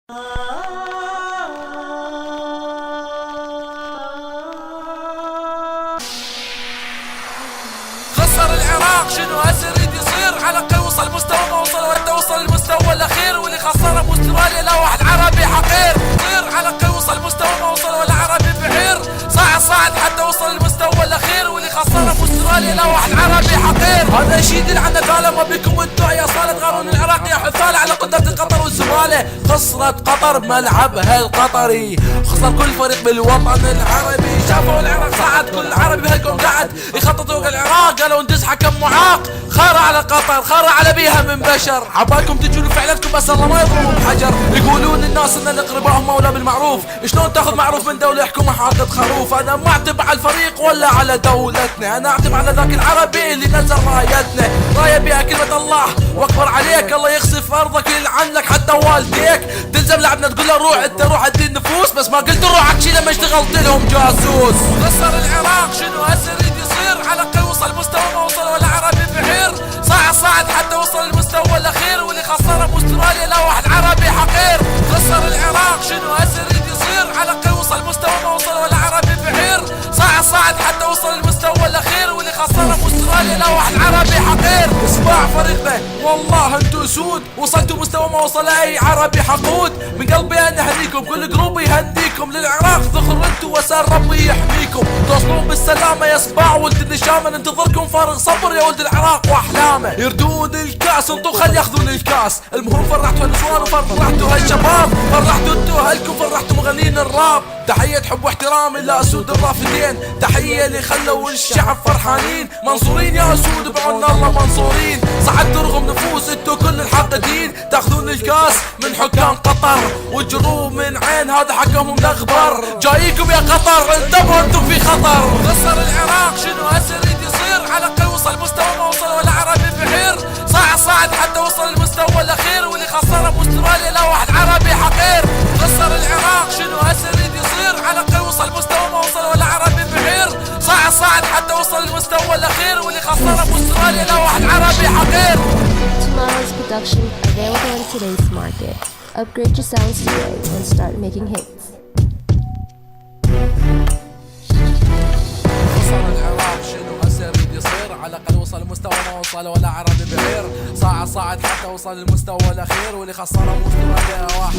خسر العراق شنو هسه يريد يصير؟ على قل وصل مستوى ما وصل ولا وصل المستوى الاخير، واللي خسره باستراليا لا واحد عربي حقير. صير على قل وصل مستوى ما وصل ولا عربي بحير، صعد حتى وصل المستوى الاخير، واللي خسره باستراليا لا واحد عربي حقير. هذا شي يدل عن قال ما بكم انتو يا صالة غارون العراق يا حثالة على قدرة قطر والزبالة. خسرت قطر بملعبها القطري، خسر كل فريق بالوطن العربي. شافوا العراق صعد كل عربي بهالكون قعد يخططوا العراق، قالوا ندز حكم معاق. خار على قطر خار على بيها من بشر، عبالكم تجون فعلتكم بس الله ما يضربوا بحجر. يقولون الناس ان الاقرباء هم اولى بالمعروف، شلون تاخذ معروف من دوله يحكمها حاطط خروف؟ انا ما اعتب على الفريق ولا على دولتنا، انا اعتب على ذاك العربي اللي نزل رايتنا. رايه بها كلمه الله واكبر عليك، الله يخسف ارضك يلعنك حتى والديك. تلزم لعبنا تقول له روح انت روح ادي النفوس، بس ما قلت روحك شي لما اشتغلت لهم جاسوس. خسر العراق شنو هسه يريد يصير؟ على قل وصل مستوى ما وصل ولا عربي بحير، صعد حتى وصل المستوى الاخير، واللي خسره باستراليا لا واحد عربي حقير. خسر العراق شنو هسه يريد يصير؟ على قل وصل مستوى ما وصل ولا عربي بحير، صعد حتى وصل المستوى الاخير، واللي خسره باستراليا لا واحد عربي حقير. اسمع فريقنا والله انتو سود، وصلتوا مستوى ما وصل اي عربي حقود. من قلبي انا اهنيكم كل جروب يهنيكم، للعراق ذخر انتو وسار ربي يحميكم. توصلون بالسلامه يا صباع ولد النشامه، ننتظركم فارغ صبر يا ولد العراق واحلامه. يردون الكاس انتو خل ياخذون الكاس، المهم فرحتوا هالنسوان وفرحتوا هالشباب، فرحتوا انتو اهلكم فرحتوا مغنين الراب. تحية حب واحترام الى اسود الرافدين، تحية اللي خلوا الشعب فرحانين. منصورين يا اسود بعون الله منصورين، صعدتوا رغم نفوس انتو كل الحاقدين. تاخذون الكاس من حكام قطر وتجروه من عين هذا حكمهم الاخبر. جايكم يا قطر انتبهوا انتم في خطر. خسر العراق شنو هسه يريد يصير؟ على قل وصل مستوى ما وصل ولا عربي بحير، صعد حتى وصل المستوى الاخير، واللي خسره باستراليا لا واحد عربي حقير. خسر العراق شنو هسه يريد يصير؟ على قل وصل مستوى ما وصل ولا عربي بحير، صعد حتى وصل المستوى الاخير، واللي خسره باستراليا لا واحد عربي حقير. Tomorrow's production available in today's market. Upgrade your sounds today and start making hits. خسر العراق شنو هسه يريد يصير؟ على قل وصل المستوى ما وصل ولا عربي بعير، صعد حتى وصل المستوى الاخير، واللي خسره باستراليا واحد